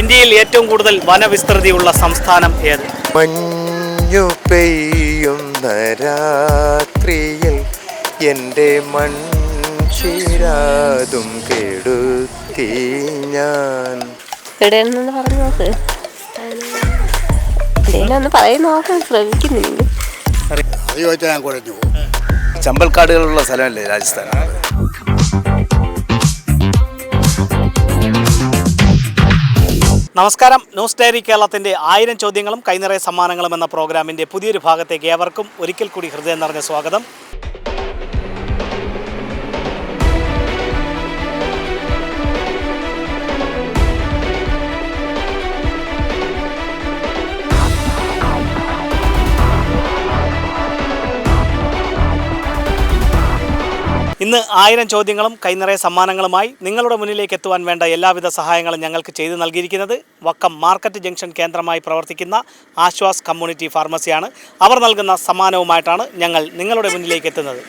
ഇന്ത്യയിൽ ഏറ്റവും കൂടുതൽ വനവിസ്തൃതിയുള്ള സംസ്ഥാനം ഏത്? മഞ്ഞു പെയ്യുന്ന രാത്രിയിൽ എൻ്റെ മൺചിരാതും കെടുത്തി ഞാൻ. എവിടെയാണെന്ന് പറഞ്ഞു നോക്ക്. ഒന്ന് പറയും നോക്കാൻ ശ്രമിക്കുന്നില്ല. അത് ചോദിച്ചാൽ ഞാൻ കുഴഞ്ഞു പോകും. ചമ്പൽക്കാടുകളുള്ള സ്ഥലമല്ലേ രാജസ്ഥാൻ? നമസ്കാരം. ന്യൂസ് ഡയറി കേരളത്തിൻ്റെ 1000 ചോദ്യങ്ങളും കൈനിറയ സമ്മാനങ്ങളും എന്ന പ്രോഗ്രാമിൻ്റെ പുതിയൊരു ഭാഗത്തേക്ക് ഏവർക്കും ഒരിക്കൽ കൂടി ഹൃദയം നിറഞ്ഞ സ്വാഗതം. ഇന്ന് 1000 ചോദ്യങ്ങളും കൈനിറയ സമ്മാനങ്ങളുമായി നിങ്ങളുടെ മുന്നിലേക്ക് എത്തുവാൻ വേണ്ട എല്ലാവിധ സഹായങ്ങളും ഞങ്ങൾക്ക് ചെയ്തു നൽകിയിരിക്കുന്നത് വക്കം മാർക്കറ്റ് ജംഗ്ഷൻ കേന്ദ്രമായി പ്രവർത്തിക്കുന്ന ആശ്വാസ് കമ്മ്യൂണിറ്റി ഫാർമസിയാണ്. അവർ നൽകുന്ന സമ്മാനവുമായിട്ടാണ് ഞങ്ങൾ നിങ്ങളുടെ മുന്നിലേക്ക് എത്തുന്നത്.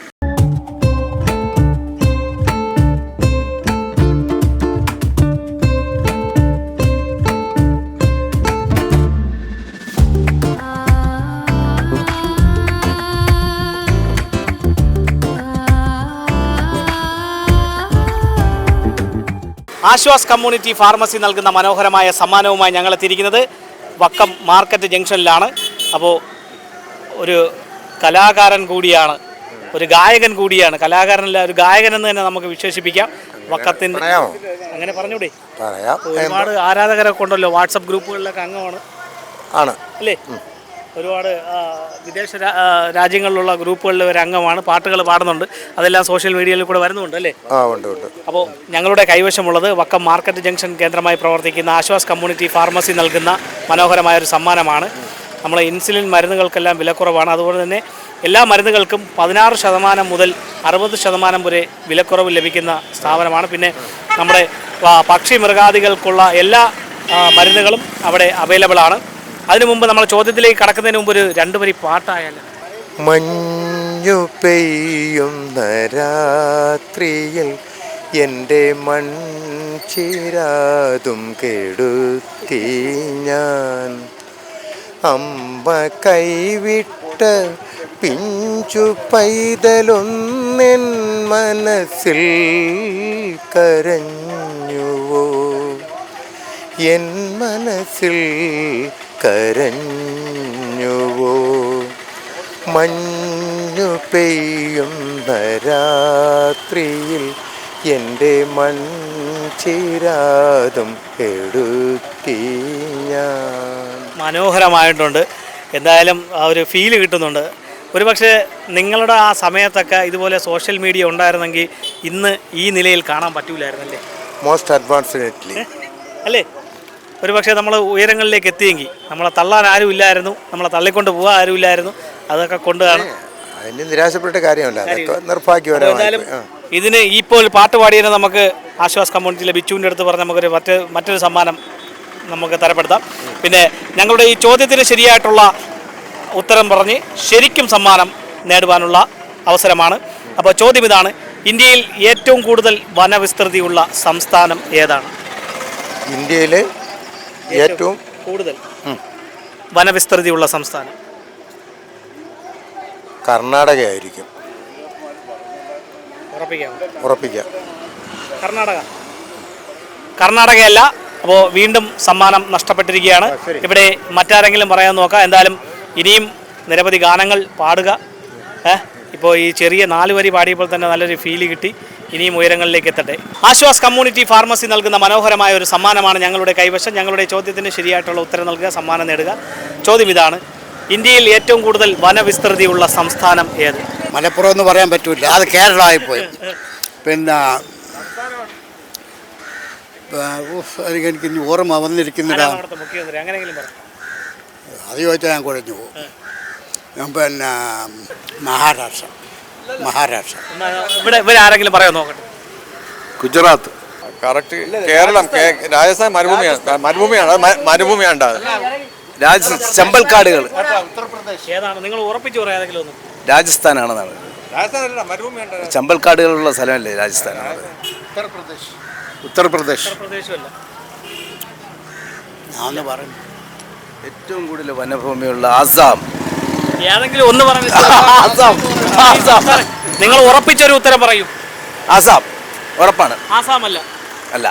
ആശ്വാസ് കമ്മ്യൂണിറ്റി ഫാർമസി നൽകുന്ന മനോഹരമായ സമ്മാനവുമായി ഞങ്ങൾ എത്തിയിരിക്കുന്നത് വക്കം മാർക്കറ്റ് ജംഗ്ഷനിലാണ്. അപ്പോൾ ഒരു കലാകാരൻ കൂടിയാണ്, ഒരു ഗായകൻ കൂടിയാണ്. കലാകാരനല്ല, ഒരു ഗായകൻ എന്ന് തന്നെ നമുക്ക് വിശേഷിപ്പിക്കാം. വക്കത്തിൻ്റെ അങ്ങനെ പറഞ്ഞൂടെ? ഒരുപാട് ആരാധകരൊക്കെ ഉണ്ടല്ലോ, വാട്സപ്പ് ഗ്രൂപ്പുകളിലൊക്കെ അംഗമാണ് അല്ലേ? ഒരുപാട് വിദേശ രാജ്യങ്ങളിലുള്ള ഗ്രൂപ്പുകളിൽ ഒരു അംഗമാണ്, പാട്ടുകൾ പാടുന്നുണ്ട്, അതെല്ലാം സോഷ്യൽ മീഡിയയിൽ കൂടെ വരുന്നുണ്ട് അല്ലേ? അപ്പോൾ ഞങ്ങളുടെ കൈവശമുള്ളത് വക്കം മാർക്കറ്റ് ജംഗ്ഷൻ കേന്ദ്രമായി പ്രവർത്തിക്കുന്ന ആശ്വാസ് കമ്മ്യൂണിറ്റി ഫാർമസി നൽകുന്ന മനോഹരമായൊരു സമ്മാനമാണ്. നമ്മൾ ഇൻസുലിൻ മരുന്നുകൾക്കെല്ലാം വിലക്കുറവാണ്. അതുപോലെ തന്നെ എല്ലാ മരുന്നുകൾക്കും 16% മുതൽ 60% വരെ വിലക്കുറവ് ലഭിക്കുന്ന സ്ഥാപനമാണ്. പിന്നെ നമ്മുടെ പക്ഷി മൃഗാദികൾക്കുള്ള എല്ലാ മരുന്നുകളും അവിടെ അവൈലബിൾ ആണ്. അതിനു മുമ്പ് നമ്മൾ ചോദ്യത്തിലേക്ക് കടക്കുന്നതിന് മുമ്പ് ഒരു 2 വരി പാട്ടായാലും. മഞ്ഞു പെയ്യുന്ന രാത്രിയിൽ എൻ്റെ മൺചിരാതും കെടുത്തി ഞാൻ. അമ്മ കൈവിട്ട പിഞ്ചു പൈതലൊന്നെൻ മനസ്സിൽ കരഞ്ഞുവോ, എൻ മനസ്സിൽ കരഞ്ഞുവോ. മഞ്ഞു പെയ്യുന്ന രാത്രിയിൽ എൻ്റെ മൺചിരാതും എടുത്തി ഞാൻ. മനോഹരമായിട്ടുണ്ട്. എന്തായാലും ആ ഒരു ഫീല് കിട്ടുന്നുണ്ട്. ഒരുപക്ഷെ നിങ്ങളുടെ ആ സമയത്തൊക്കെ ഇതുപോലെ സോഷ്യൽ മീഡിയ ഉണ്ടായിരുന്നെങ്കിൽ ഇന്ന് ഈ നിലയിൽ കാണാൻ പറ്റൂലായിരുന്നല്ലേ? മോസ്റ്റ് അഡ്വാൻസ്ഡ്ലി അല്ലേ? ഒരുപക്ഷെ നമ്മൾ ഉയരങ്ങളിലേക്ക് എത്തിയെങ്കിൽ നമ്മളെ തള്ളാൻ ആരും ഇല്ലായിരുന്നു, നമ്മളെ തള്ളിക്കൊണ്ട് പോകാൻ ആരും ഇല്ലായിരുന്നു. അതൊക്കെ കൊണ്ടാണ് അതിന് നിരാശപ്പെട്ട കാര്യമല്ല, നിർഭാഗ്യപരമായി. ഇതിന് ഇപ്പോൾ പാട്ട് പാടിയതിന് നമുക്ക് ആശ്വാസ് കമ്മ്യൂണിറ്റിയിലെ ബിച്ചുവിൻ്റെ അടുത്ത് പറഞ്ഞ് നമുക്കൊരു മറ്റൊരു സമ്മാനം നമുക്ക് തരപ്പെടുത്താം. പിന്നെ ഞങ്ങളുടെ ഈ ചോദ്യത്തിന് ശരിയായിട്ടുള്ള ഉത്തരം പറഞ്ഞ് ശരിക്കും സമ്മാനം നേടുവാനുള്ള അവസരമാണ്. അപ്പോൾ ചോദ്യം ഇതാണ്: ഇന്ത്യയിൽ ഏറ്റവും കൂടുതൽ വനവിസ്തൃതിയുള്ള സംസ്ഥാനം ഏതാണ്? ഇന്ത്യയിലെ ഏറ്റവും കൂടുതൽ വനവിസ്തൃതിയുള്ള സംസ്ഥാനം കർണാടകയായിരിക്കും. ഉറപ്പിക്കാം. കർണാടകയല്ല. അപ്പോൾ വീണ്ടും സമ്മാനം നഷ്ടപ്പെട്ടിരിക്കുകയാണ്. ഇവിടെ മറ്റാരെങ്കിലും പറയാൻ നോക്കാം. എന്തായാലും ഇനിയും നിരവധി ഗാനങ്ങൾ പാടുക. ഇപ്പോൾ ഈ ചെറിയ 4 വരി പാടിയപ്പോൾ തന്നെ നല്ലൊരു ഫീല് കിട്ടി. ഇനിയും ഉയരങ്ങളിലേക്ക് എത്തട്ടെ. ആശ്വാസ് കമ്മ്യൂണിറ്റി ഫാർമസി നൽകുന്ന മനോഹരമായ ഒരു സമ്മാനമാണ് ഞങ്ങളുടെ കൈവശം. ഞങ്ങളുടെ ചോദ്യത്തിന് ശരിയായിട്ടുള്ള ഉത്തരം നൽകുക, സമ്മാനം നേടുക. ചോദ്യം ഇതാണ്: ഇന്ത്യയിൽ ഏറ്റവും കൂടുതൽ വനവിസ്തൃതിയുള്ള സംസ്ഥാനം ഏത്? മലപ്പുറം എന്ന് പറയാൻ പറ്റൂല, അത് കേരളമായിപ്പോയി. പിന്നെ എനിക്ക് ഇനി ഓർമ്മ വന്നിരിക്കുന്നില്ല. അത് ചോദിച്ചാൽ ഞാൻ കുഴഞ്ഞു പോകും. പിന്നെ മഹാരാഷ്ട്ര. ഇവിടെ ആരെങ്കിലും പറയാൻ നോക്കട്ടെ. ഗുജറാത്ത്. കറക്റ്റ്. കേരളം, രാജസ്ഥാൻ മരുഭൂമിയാണ്. ചമ്പൽക്കാടുകൾ. ഏതാണ് നിങ്ങൾ ഉറപ്പിച്ചു പറയാം? ഏതെങ്കിലും ഒന്ന്. രാജസ്ഥാനാണെന്നാണ്. ചമ്പൽക്കാടുകളുള്ള സ്ഥലമല്ലേ രാജസ്ഥാൻ? ഉത്തർപ്രദേശ്. ഒന്ന് പറഞ്ഞു. ഏറ്റവും കൂടുതൽ വനഭൂമിയുള്ള ആസാം. ഏതെങ്കിലും ഒന്ന് പറഞ്ഞു. ആസാം. ആസാം. നിങ്ങൾ ഉറപ്പിച്ചൊരു ഉത്തരം പറയൂ. ആസാം ഉറപ്പാണ്. ആസാം അല്ല. അല്ല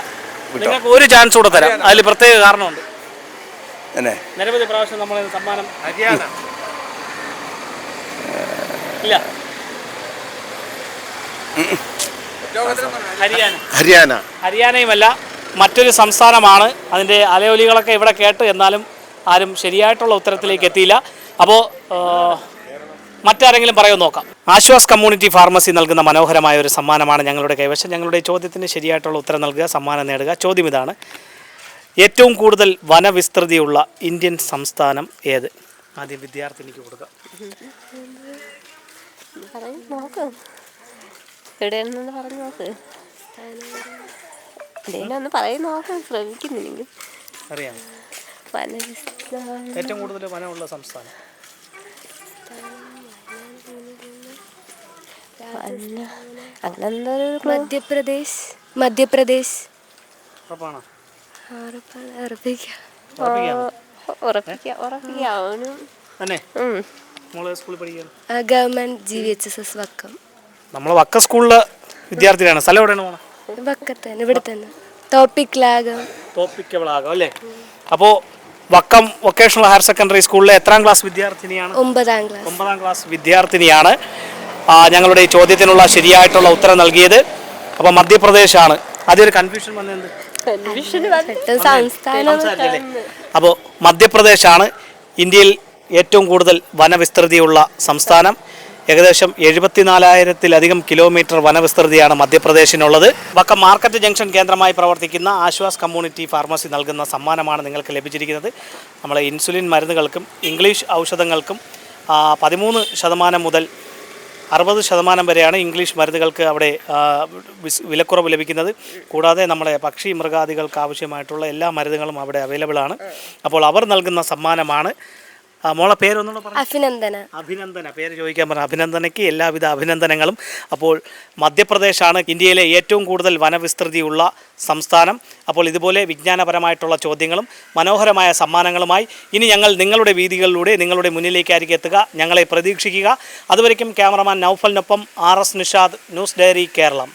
വിട്ടോ. നിങ്ങൾക്ക് ഒരു ചാൻസ് കൂടെ തരാം. അതിൽ പ്രത്യേക കാരണമുണ്ട്. എന്നെ നിരവധി പ്രാവശ്യം നമ്മൾ സമ്മാനം ഹരിയാന ഇല്ല. ഹരിയാന ഹരിയാനയുമല്ല, മറ്റൊരു സംസ്ഥാനമാണ്. അതിൻ്റെ അലയൊലികളൊക്കെ ഇവിടെ കേട്ട്, എന്നാലും ആരും ശരിയായിട്ടുള്ള ഉത്തരത്തിലേക്ക് എത്തിയില്ല. അപ്പോൾ മറ്റാരെങ്കിലും പറയുമോ നോക്കാം. ആശ്വാസ് കമ്മ്യൂണിറ്റി ഫാർമസി നൽകുന്ന മനോഹരമായ ഒരു സമ്മാനമാണ് ഞങ്ങളുടെ കൈവശം. ഞങ്ങളുടെ ചോദ്യത്തിന് ശരിയായിട്ടുള്ള ഉത്തരം നൽകുക, സമ്മാനം നേടുക. ചോദ്യം ഇതാണ്: ഏറ്റവും കൂടുതൽ വനവിസ്തൃതിയുള്ള ഇന്ത്യൻ സംസ്ഥാനം ഏത്? ആദ്യം വിദ്യാർത്ഥിനിക്ക് കൊടുക്കാം. പറയും നോക്ക്. എവിടെയാണെന്ന് പറഞ്ഞു നോക്ക്. എന്തെങ്കിലും ഒന്ന് പറയും നോക്കാൻ ശ്രമിക്കുന്നില്ലെങ്കിൽ. അറിയാം. ഏറ്റവും കൂടുതൽ വനമുള്ള സംസ്ഥാനം അങ്ങനെ എന്തൊരു മധ്യപ്രദേശ്. മധ്യപ്രദേശ് ഉറപ്പാണോ? ഉറപ്പിക്കാവനും തന്നെ മോള് സ്കൂളിൽ പഠിക്കുകയാണ്. Government GVHSS Vakkam. നമ്മൾ വക്ക സ്കൂളിലെ വിദ്യാർത്ഥിയാണ്. സ്ഥലം എവിടെയാണ് മോളെ? വക്കത്തന്നെ, ഇവിടെ തന്നെ. തോപ്പിക്കലാകം. തോപ്പിക്കവളാകം അല്ലേ? അപ്പോൾ വക്കം വൊക്കേഷണൽ ഹയർ സെക്കൻഡറി സ്കൂളിലെ എത്രാം ക്ലാസ് വിദ്യാർത്ഥിനിയാണ്? 9ാം ക്ലാസ്. 9ാം ക്ലാസ് വിദ്യാർത്ഥിനിയാണ് ഞങ്ങളുടെ ഈ ചോദ്യത്തിനുള്ള ശരിയായിട്ടുള്ള ഉത്തരം നൽകിയത്. അപ്പോൾ മധ്യപ്രദേശാണ്. അതൊരു കൺഫ്യൂഷൻ വന്നത്. അപ്പോൾ മധ്യപ്രദേശാണ് ഇന്ത്യയിൽ ഏറ്റവും കൂടുതൽ വനവിസ്തൃതിയുള്ള സംസ്ഥാനം. ഏകദേശം 74,000-ലധികം കിലോമീറ്റർ വനവിസ്തൃതിയാണ് മധ്യപ്രദേശിനുള്ളത്. വക്കം മാർക്കറ്റ് ജംഗ്ഷൻ കേന്ദ്രമായി പ്രവർത്തിക്കുന്ന ആശ്വാസ് കമ്മ്യൂണിറ്റി ഫാർമസി നൽകുന്ന സമ്മാനമാണ് നിങ്ങൾക്ക് ലഭിച്ചിരിക്കുന്നത്. നമ്മളെ ഇൻസുലിൻ മരുന്നുകൾക്കും ഇംഗ്ലീഷ് ഔഷധങ്ങൾക്കും 13% മുതൽ 60% വരെയാണ് ഇംഗ്ലീഷ് മരുന്നുകൾക്ക് അവിടെ വിലക്കുറവ് ലഭിക്കുന്നത്. കൂടാതെ നമ്മുടെ പക്ഷി മൃഗാദികൾക്ക് ആവശ്യമായിട്ടുള്ള എല്ലാ മരുന്നുകളും അവിടെ അവൈലബിൾ ആണ്. അപ്പോൾ അവർ നൽകുന്ന സമ്മാനമാണ്. മോളെ പേരൊന്നുകൂടെ പറഞ്ഞു. അഭിനന്ദന. അഭിനന്ദന പേര് ചോദിക്കാൻ പറഞ്ഞു. അഭിനന്ദനയ്ക്ക് എല്ലാവിധ അഭിനന്ദനങ്ങളും. അപ്പോൾ മധ്യപ്രദേശാണ് ഇന്ത്യയിലെ ഏറ്റവും കൂടുതൽ വനവിസ്തൃതിയുള്ള സംസ്ഥാനം. അപ്പോൾ ഇതുപോലെ വിജ്ഞാനപരമായിട്ടുള്ള ചോദ്യങ്ങളും മനോഹരമായ സമ്മാനങ്ങളുമായി ഇനി ഞങ്ങൾ നിങ്ങളുടെ വീതികളിലൂടെ നിങ്ങളുടെ മുന്നിലേക്കായിരിക്കും എത്തുക. ഞങ്ങളെ പ്രതീക്ഷിക്കുക. അതുവരയ്ക്കും ക്യാമറമാൻ നൗഫലിനൊപ്പം RS Nishad, news diary, Keralam.